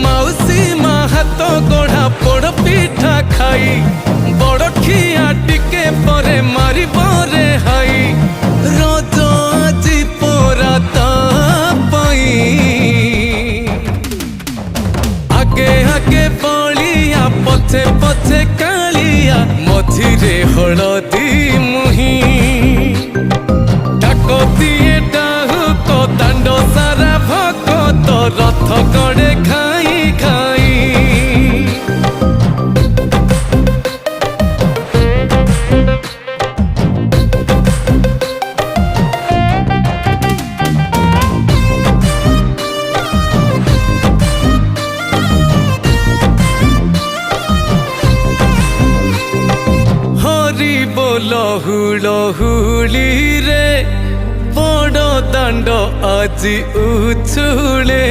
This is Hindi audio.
माउसी माँ हाथ गढ़ा पोड़ पिठा खाई बड़ खिया टिके परे मारी बरे हाई रज आजी पोरा तापई आगे आगे बलिया पछे पछे कालिया मझिरे हलदी मुही डाकतिए डाहुक दांड सारा भगत रथ गड़े खाई खाई हरि बोल हुलहुली रे बड़ दांड আজি उछुले।